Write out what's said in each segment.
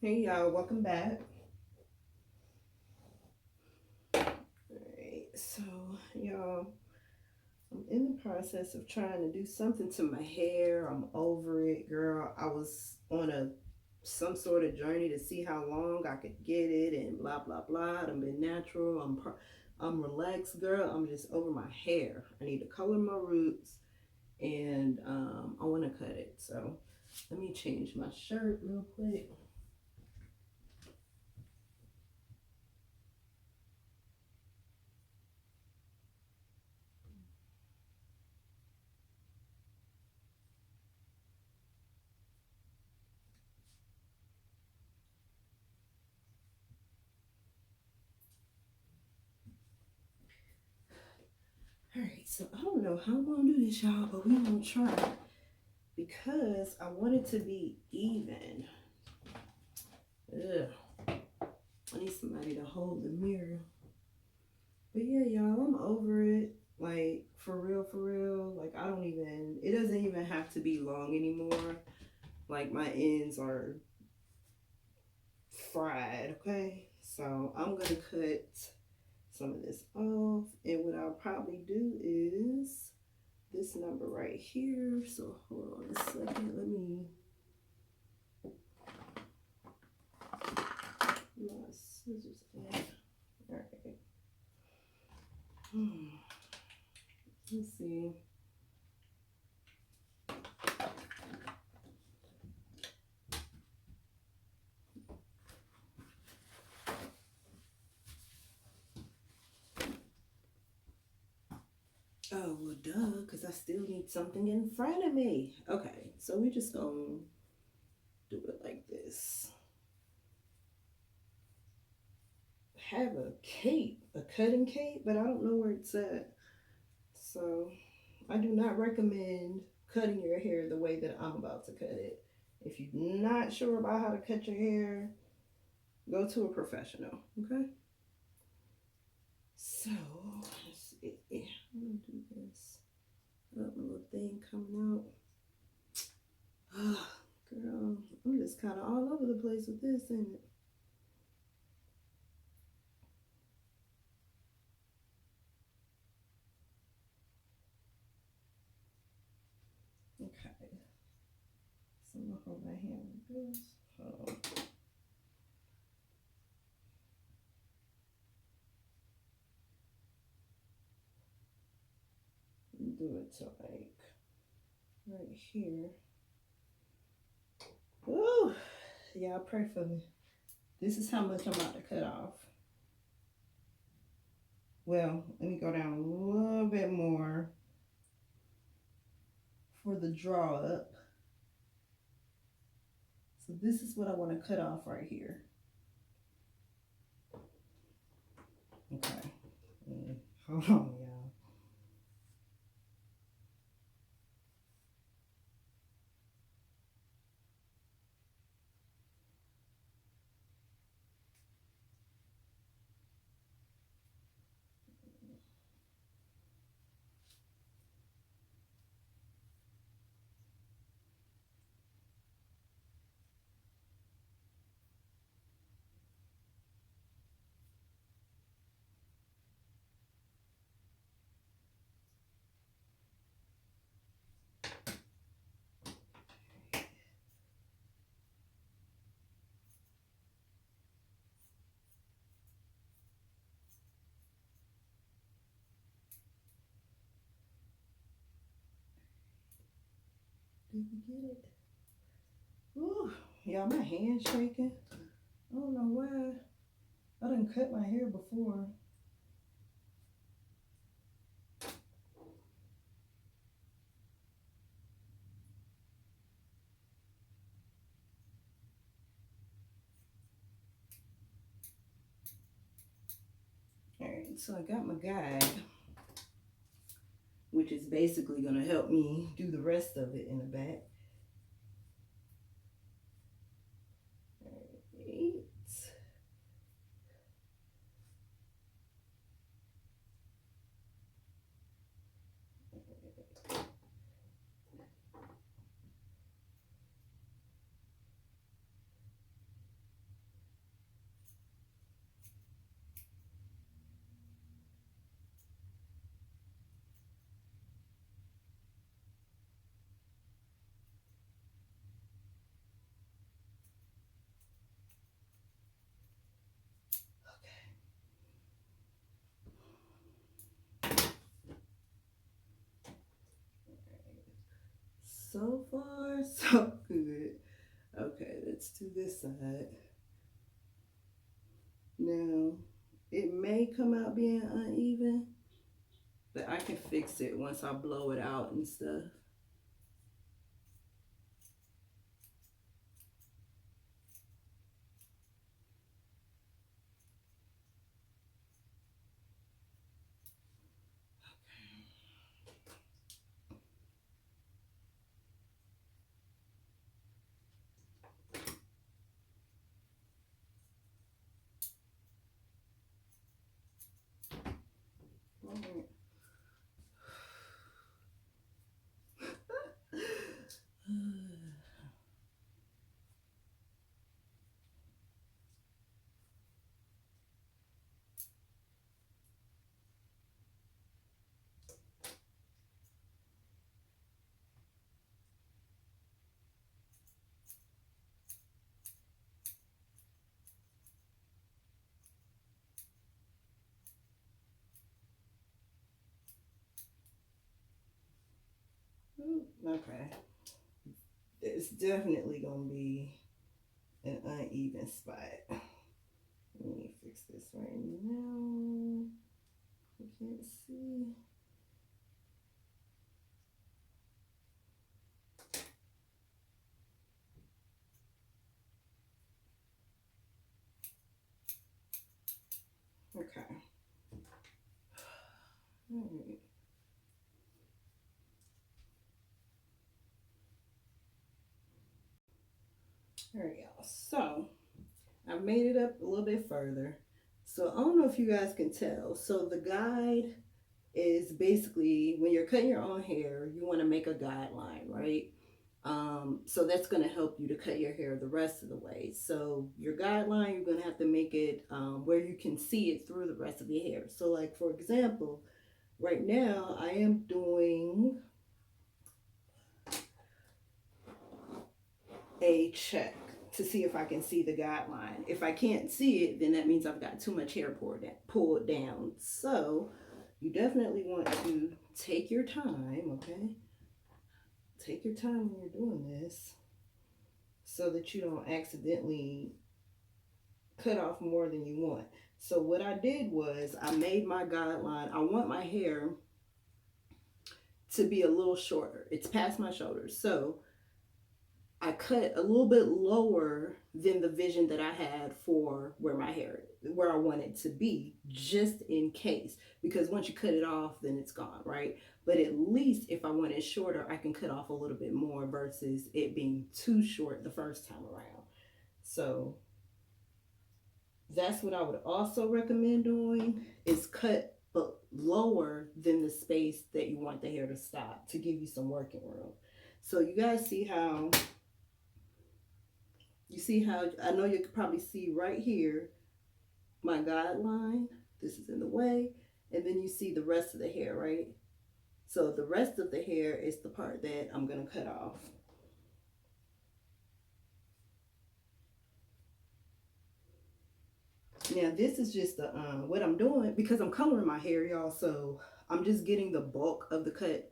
Hey y'all, welcome back. Alright, so y'all, I'm in the process of trying to do something to my hair. I'm over it, girl. I was on a some sort of journey to see how long I could get it and blah blah blah. I've been natural. I'm relaxed, girl. I'm just over my hair. I need to color my roots and I want to cut it. So let me change my shirt real quick. All right, so I don't know how I'm gonna do this, y'all, but we gonna try because I want it to be even. Ugh. I need somebody to hold the mirror. But yeah, y'all, I'm over it. Like for real, for real. Like I don't even. It doesn't even have to be long anymore. Like my ends are fried. Okay, so I'm gonna cut some of this off, and what I'll probably do is this number right here. So hold on a second. Let me my scissors in. All right. Let's see. Oh, well, duh, because I still need something in front of me. Okay, so we just gonna do it like this. Have a cape, a cutting cape, but I don't know where it's at. So I do not recommend cutting your hair the way that I'm about to cut it. If you're not sure about how to cut your hair, go to a professional, okay? So, let's see. I'm gonna do this. Oh, my little thing coming out. Oh, girl, I'm just kind of all over the place with this, ain't it? Okay. So I'm gonna hold my hand like this. Hold on. Do it to like right here. Ooh, y'all pray for me. This is how much I'm about to cut off. Well, let me go down a little bit more for the draw up. So this is what I want to cut off right here. Okay. Hold on, y'all. Did we get it? Ooh, y'all, my hand's shaking. I don't know why. I done cut my hair before. All right, so I got my guide, which is basically gonna help me do the rest of it in the back. All right. So far, so good. Okay, let's do this side. Now, it may come out being uneven, but I can fix it once I blow it out and stuff. All right. Okay. It's definitely gonna be an uneven spot. Let me fix this right now. You can't see. Okay. All right. All right, y'all. So I've made it up a little bit further. So I don't know if you guys can tell. So the guide is basically when you're cutting your own hair, you want to make a guideline, right? So that's going to help you to cut your hair the rest of the way. So your guideline, you're going to have to make it where you can see it through the rest of your hair. So like, for example, right now I am doing a check to see if I can see the guideline. If I can't see it, then that means I've got too much hair pulled down. So you definitely want to take your time, okay? Take your time when you're doing this so that you don't accidentally cut off more than you want. So what I did was I made my guideline. I want my hair to be a little shorter. It's past my shoulders. So I cut a little bit lower than the vision that I had for where I want it to be, just in case. Because once you cut it off, then it's gone, right? But at least if I want it shorter, I can cut off a little bit more versus it being too short the first time around. So that's what I would also recommend doing, is cut lower than the space that you want the hair to stop to give you some working room. So you guys see how I know you can probably see right here my guideline. This is in the way. And then you see the rest of the hair, right? So the rest of the hair is the part that I'm going to cut off. Now this is just the what I'm doing because I'm coloring my hair, y'all. So I'm just getting the bulk of the cut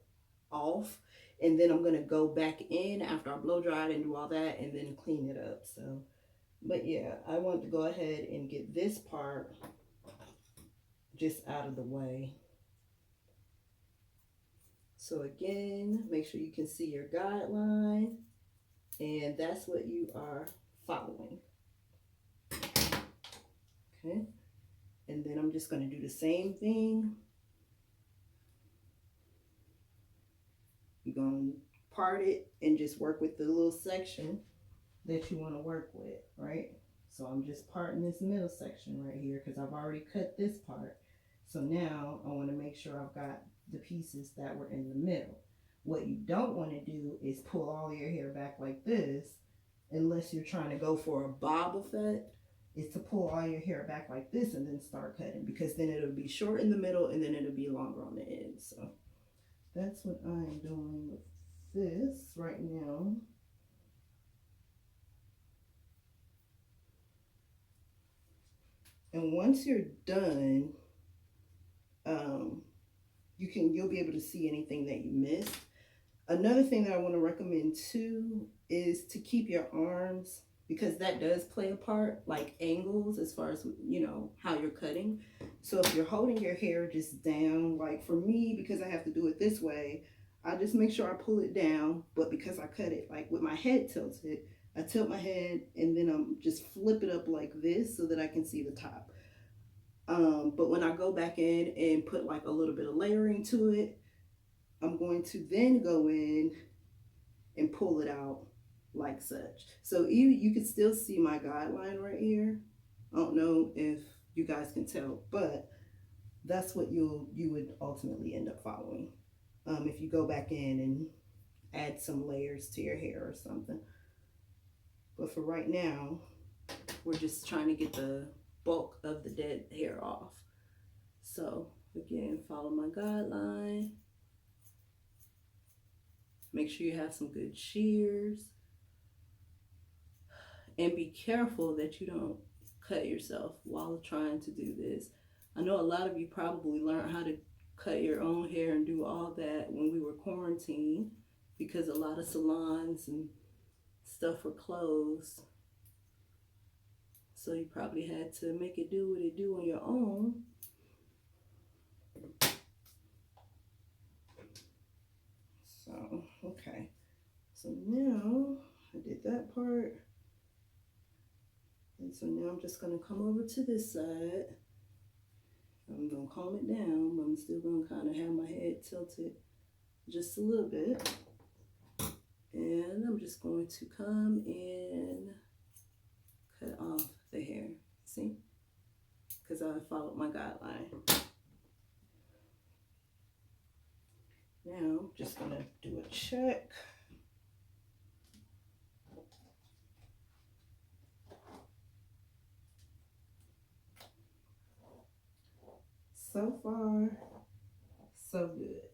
off, and then I'm going to go back in after I blow dry it and do all that and then clean it up. So but yeah, I want to go ahead and get this part just out of the way. So again, make sure you can see your guideline, and that's what you are following. Okay, and then I'm just going to do the same thing. You're going to part it and just work with the little section that you want to work with, right? So I'm just parting this middle section right here because I've already cut this part. So now I want to make sure I've got the pieces that were in the middle. What you don't want to do is pull all your hair back like this, unless you're trying to go for a bob effect, is to pull all your hair back like this and then start cutting, because then it'll be short in the middle and then it'll be longer on the end. So that's what I'm doing with this right now. And once you're done, you'll be able to see anything that you missed. Another thing that I want to recommend too is to keep your arms, because that does play a part, like angles as far as, you know, how you're cutting. So if you're holding your hair just down, like for me, because I have to do it this way, I just make sure I pull it down. But because I cut it like with my head tilted, I tilt my head and then I'm just flip it up like this so that I can see the top. But when I go back in and put like a little bit of layering to it, I'm going to then go in and pull it out like such. So you can still see my guideline right here. I don't know if you guys can tell, but that's what you would ultimately end up following. If you go back in and add some layers to your hair or something. But for right now, we're just trying to get the bulk of the dead hair off. So again, follow my guideline. Make sure you have some good shears. And be careful that you don't cut yourself while trying to do this. I know a lot of you probably learned how to cut your own hair and do all that when we were quarantined, because a lot of salons and stuff were closed. So you probably had to make it do what it do on your own. So, okay. So now I did that part. And so now I'm just going to come over to this side. I'm going to calm it down, but I'm still going to kind of have my head tilted just a little bit. And I'm just going to come and cut off the hair. See? Because I followed my guideline. Now I'm just going to do a check. So far, so good.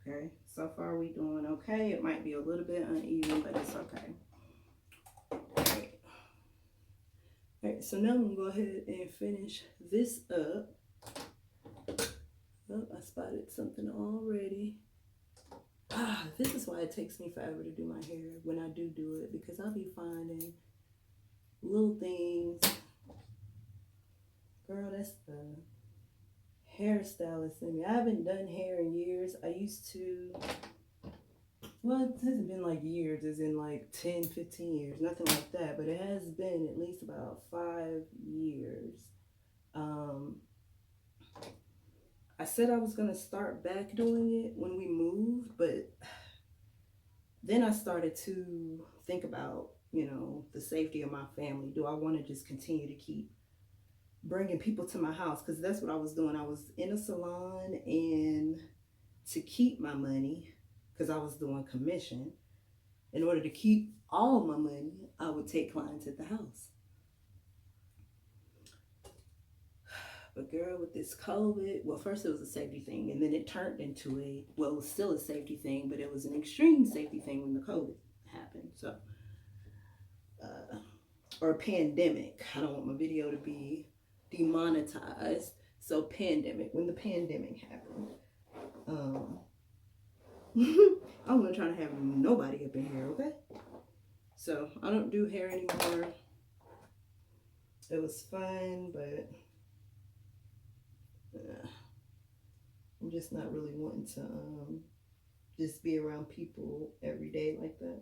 Okay, so far we doing okay. It might be a little bit uneven, but it's okay. All right, so now I'm gonna go ahead and finish this up. Oh, I spotted something already. This is why it takes me forever to do my hair when I do it, because I'll be finding little things. Girl, that's the hairstylist in me. I haven't done hair in years. I used to, well, it hasn't been like years, as in like 10, 15 years, nothing like that, but it has been at least about 5 years. I said I was going to start back doing it when we moved, but then I started to think about, you know, the safety of my family. Do I want to just continue to keep bringing people to my house? Because that's what I was doing. I was in a salon, and to keep my money, because I was doing commission, in order to keep all my money, I would take clients at the house. But girl, with this COVID, well, first it was a safety thing, and then it turned into a, well, it was still a safety thing, but it was an extreme safety thing when the COVID happened. So, or a pandemic. I don't want my video to be demonetized. So pandemic, when the pandemic happened. I'm not trying to have nobody up in here, okay? So I don't do hair anymore. It was fun, but I'm just not really wanting to just be around people every day like that.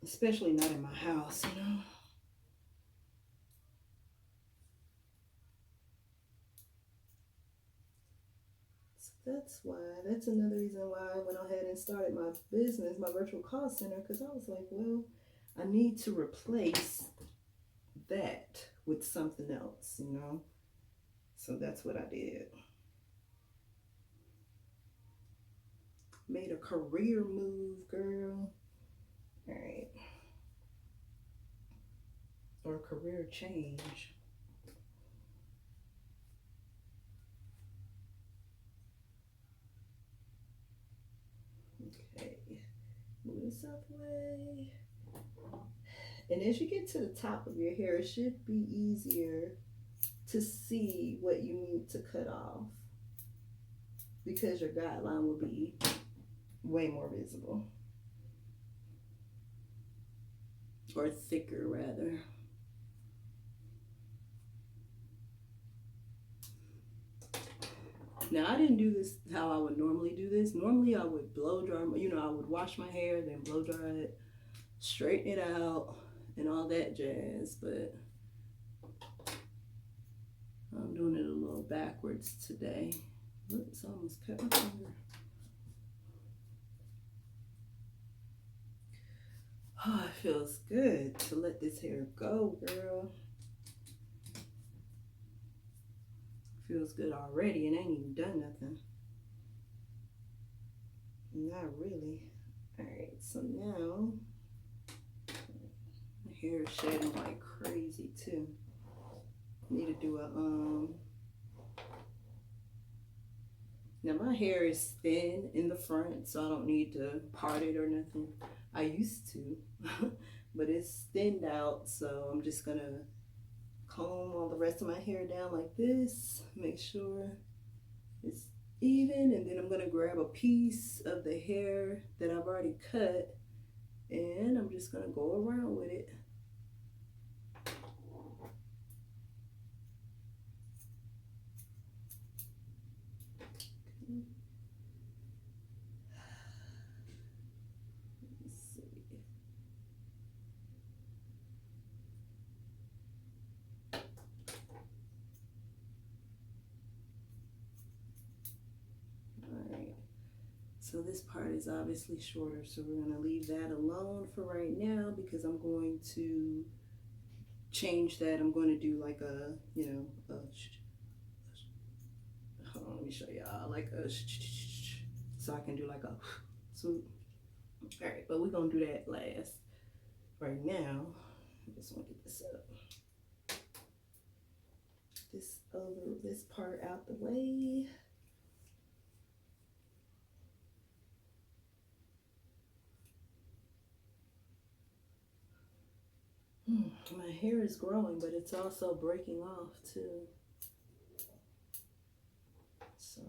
Especially not in my house, you know? So that's another reason why I went ahead and started my business, my virtual call center, because I was like, well, I need to replace that with something else, you know? So that's what I did. Made a career move, girl. All right. Or a career change. Okay. Move this out the way. And as you get to the top of your hair, it should be easier to see what you need to cut off, because your guideline will be way more visible, or thicker rather. Now, I didn't do this how I would normally do this. Normally, I would blow dry, you know, I would wash my hair, then blow dry it, straighten it out, and all that jazz. But I'm doing it a little backwards today. Oops, I almost cut my finger. Oh, it feels good to let this hair go, girl. Feels good already, and I ain't even done nothing. Not really. All right, so now my hair is shedding like crazy too. Need to do a now my hair is thin in the front, so I don't need to part it or nothing. I used to, but it's thinned out, so I'm just gonna comb all the rest of my hair down like this, make sure it's even, and then I'm gonna grab a piece of the hair that I've already cut, and I'm just gonna go around with it. So this part is obviously shorter, so we're gonna leave that alone for right now because I'm going to change that. I'm going to do like a, you know, hold on, let me show y'all, like a, so I can do like a swoop. All right, but we're gonna do that last. Right now, I just want to get this up. This part out the way. My hair is growing, but it's also breaking off too. So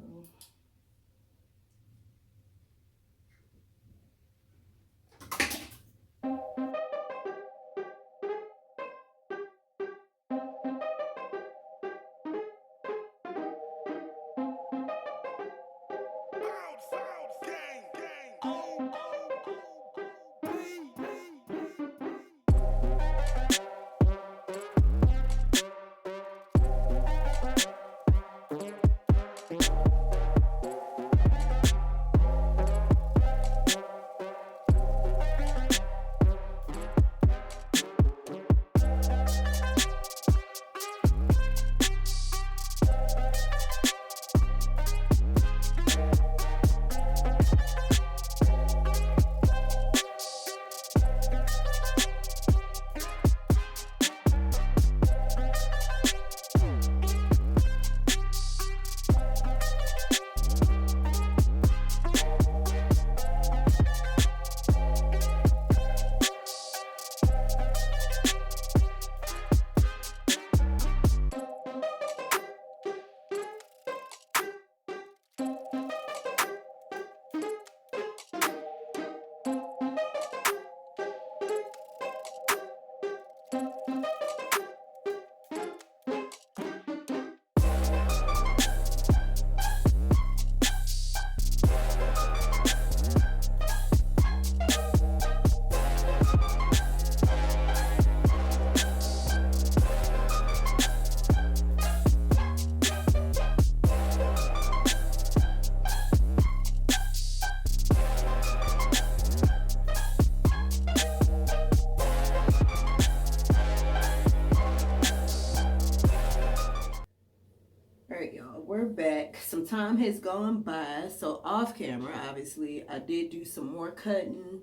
we're back. Some time has gone by, so off camera, obviously, I did do some more cutting,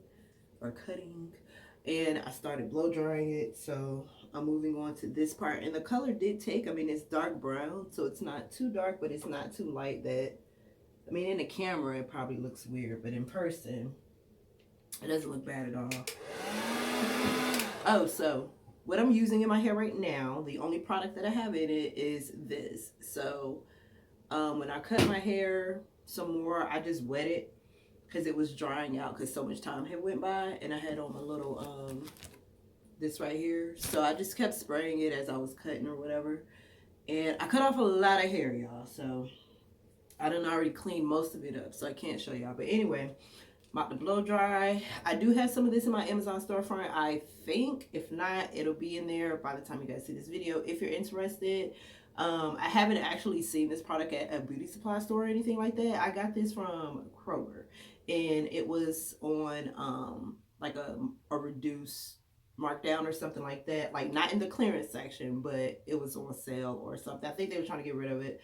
and I started blow drying it, so I'm moving on to this part. And the color did take, I mean, it's dark brown, so it's not too dark, but it's not too light that, I mean, in the camera, it probably looks weird, but in person, it doesn't look bad at all. Oh, so what I'm using in my hair right now, the only product that I have in it is this. So when I cut my hair some more, I just wet it because it was drying out because so much time had went by, and I had on my little this right here, so I just kept spraying it as I was cutting or whatever. And I cut off a lot of hair, y'all, so I done already cleaned most of it up, so I can't show y'all. But anyway, I'm about to blow dry. I do have some of this in my Amazon storefront, I think. If not, it'll be in there by the time you guys see this video if you're interested. I haven't actually seen this product at a beauty supply store or anything like that. I got this from Kroger, and it was on like a reduced markdown or something like that, like not in the clearance section, but it was on sale or something. I think they were trying to get rid of it.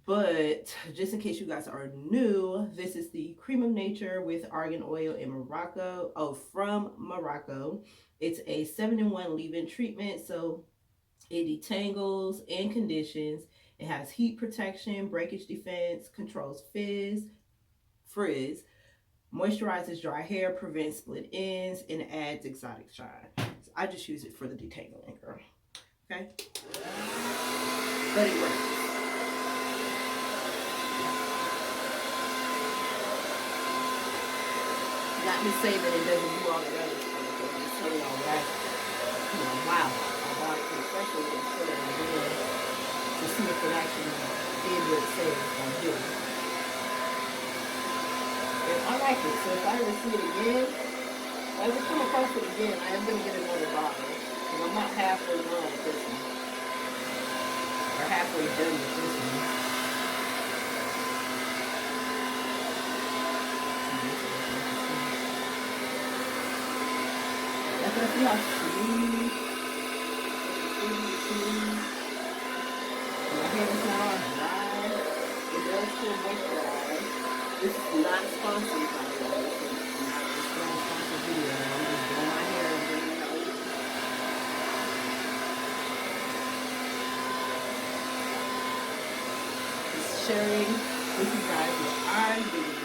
But just in case you guys are new, this is the Cream of Nature with argan oil in Morocco. Oh, from Morocco. It's a 7-in-1 leave-in treatment, so it detangles and conditions. It has heat protection, breakage defense, controls frizz, moisturizes dry hair, prevents split ends, and adds exotic shine. So I just use it for the detangling, girl. Okay? But it works. Not to say that it doesn't do all the other stuff, but I'm just telling y'all what wow, I bought it especially to put it on there to see if it actually did what it said it was going to do. And I like it, so if I ever see it again, if I ever come across it again, I am going to get another bottle. Because I'm not halfway done with this one. Or halfway done with this one. That's what I see how smooth. My hair is not all dry. It does still moisturize. This is not sponsored, by the way. This is not a sponsored video. I'm just doing my hair and bringing it out. Just sharing with you guys what I'm doing.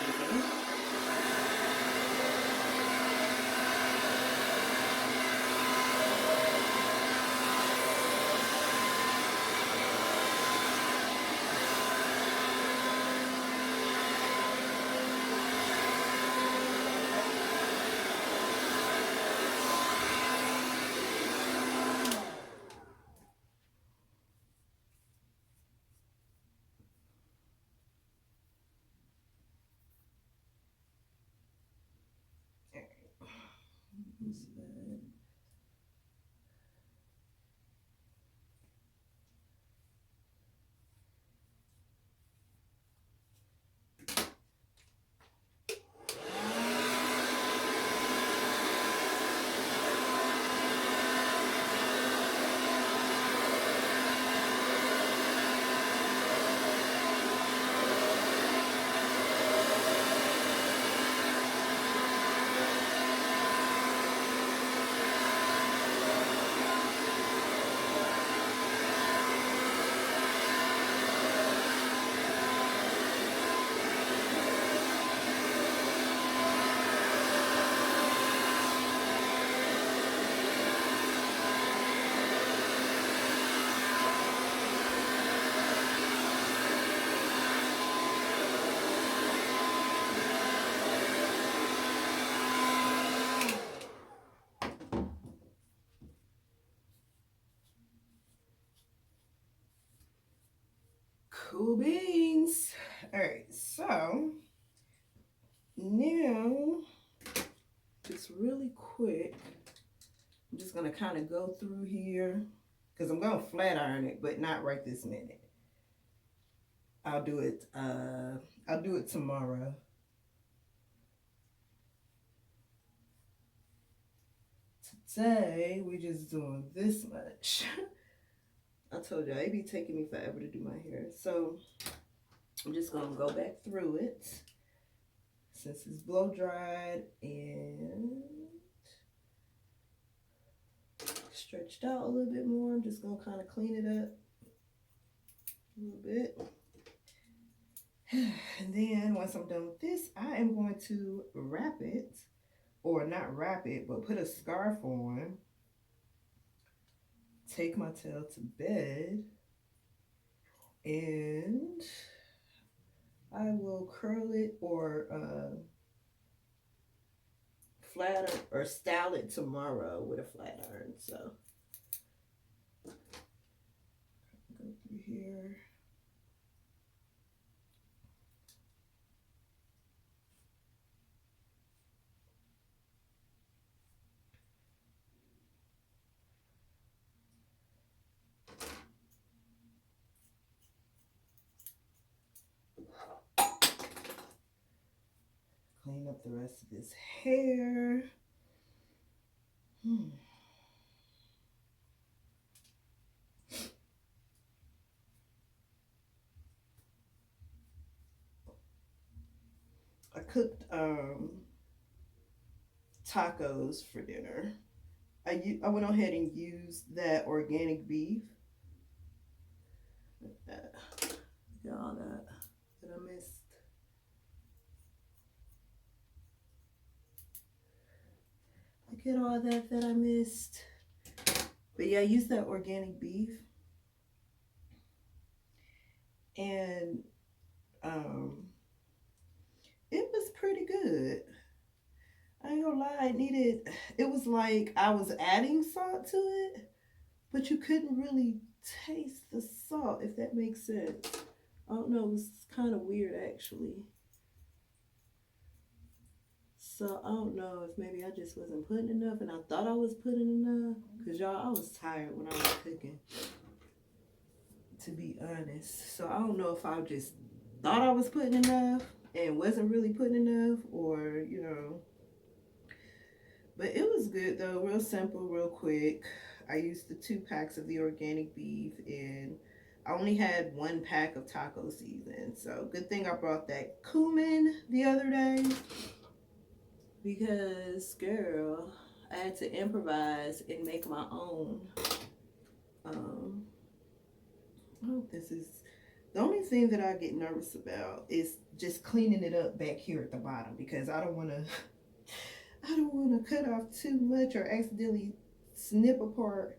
Cool beans. All right, so now just really quick, I'm just gonna kind of go through here because I'm gonna flat iron it, but not right this minute. I'll do it tomorrow. Today we're just doing this much. I told y'all, it be taking me forever to do my hair. So I'm just gonna go back through it since it's blow dried and stretched out a little bit more. I'm just gonna kind of clean it up a little bit. And then once I'm done with this, I am going to wrap it, or not wrap it, but put a scarf on, take my tail to bed, and I will curl it or flat iron or style it tomorrow with a flat iron. So go through here. Clean up the rest of this hair. I cooked tacos for dinner. I went ahead and used that organic beef. Got all that I missed. Look at all that I missed. But yeah, I used that organic beef. And it was pretty good. I ain't gonna lie, it was like I was adding salt to it, but you couldn't really taste the salt, if that makes sense. I don't know, it was kind of weird actually. So I don't know if maybe I just wasn't putting enough and I thought I was putting enough. Cause y'all, I was tired when I was cooking, to be honest. So I don't know if I just thought I was putting enough and wasn't really putting enough, or, you know. But it was good though, real simple, real quick. I used the 2 packs of the organic beef, and I only had 1 pack of taco season. So good thing I brought that cumin the other day, because girl, I had to improvise and make my own. I hope this is, the only thing that I get nervous about is just cleaning it up back here at the bottom, because I don't want to cut off too much or accidentally snip apart.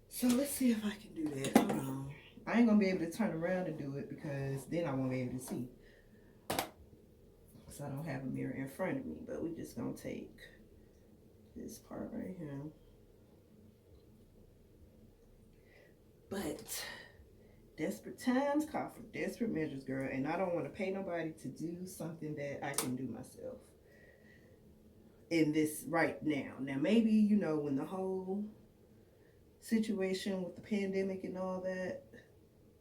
So let's see if I can do that. Hold on. I ain't gonna be able to turn around and do it, because then I won't be able to see. So I don't have a mirror in front of me, but we're just gonna take this part right here. But desperate times call for desperate measures, girl, and I don't want to pay nobody to do something that I can do myself in this right now. Now maybe, you know, when the whole situation with the pandemic and all that,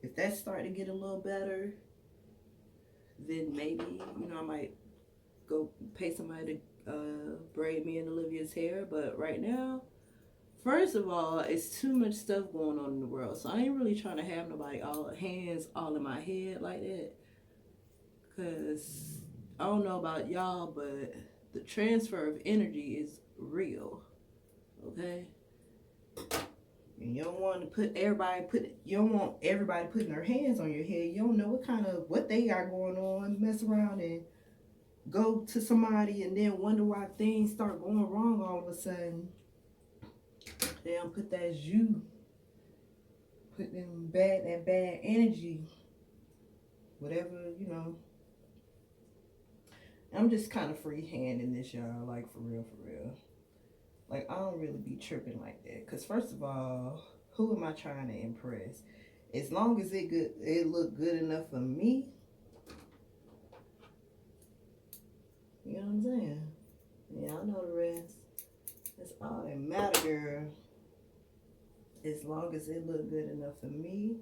if that's starting to get a little better, then maybe, you know, I might go pay somebody to braid me and Olivia's hair. But right now, first of all, it's too much stuff going on in the world, so I ain't really trying to have nobody hands all in my head like that, because I don't know about y'all, but the transfer of energy is real, okay? And you don't want to you don't want everybody putting their hands on your head. You don't know what they got going on. Mess around and go to somebody and then wonder why things start going wrong all of a sudden. Damn, put that as you. Put that bad energy. Whatever, you know. I'm just kind of freehanding this, y'all, like for real. Like, I don't really be tripping like that. Because first of all, who am I trying to impress? As long as it look good enough for me. You know what I'm saying? Yeah, I know the rest. That's all that matter, girl. As long as it look good enough for me,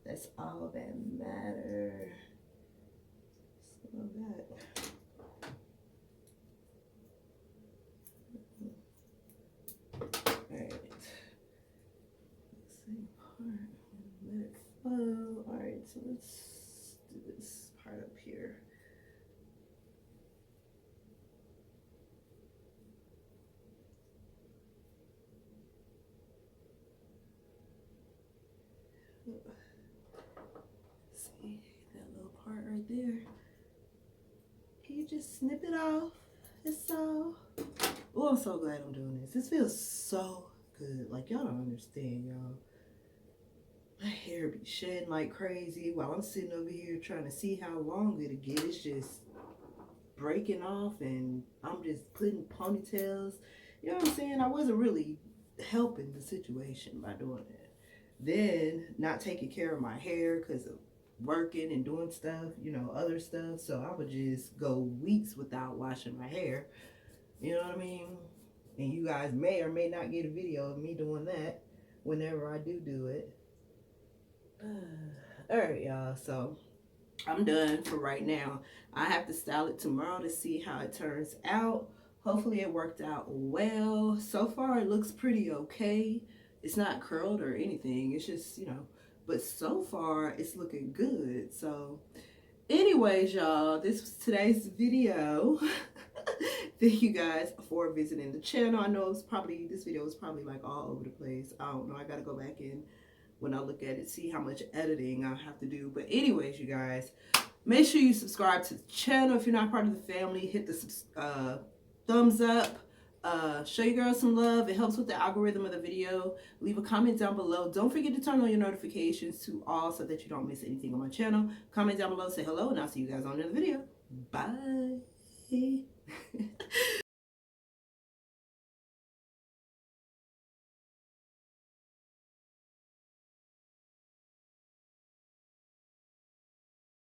that's all that matter. So that. Alright. Same part. Let it flow. Alright, so let's do this part up here. See that little part right there? Can you just snip it off? It's all. Oh, I'm so glad I'm doing this. This feels so good. Like, y'all don't understand, y'all. My hair be shedding like crazy while I'm sitting over here trying to see how long it'll get. It's just, breaking off and I'm just putting ponytails. You know what I'm saying? I wasn't really helping the situation by doing that. Then not taking care of my hair because of working and doing stuff, you know, other stuff. So I would just go weeks without washing my hair. You know what I mean? And you guys may or may not get a video of me doing that whenever I do it. All right, y'all. So I'm done for right now. I have to style it tomorrow to see how it turns out. Hopefully it worked out well. So far it looks pretty okay. It's not curled or anything. It's just, you know, but so far it's looking good. So anyways, y'all, this was today's video. Thank you guys for visiting the channel. I know it's probably, this video was probably like all over the place. I don't know. I got to go back in when I look at it, see how much editing I have to do. But anyways, you guys, make sure you subscribe to the channel. If you're not part of the family, hit the thumbs up. Show your girls some love. It helps with the algorithm of the video. Leave a comment down below. Don't forget to turn on your notifications to all so that you don't miss anything on my channel. Comment down below, say hello, and I'll see you guys on another video. Bye.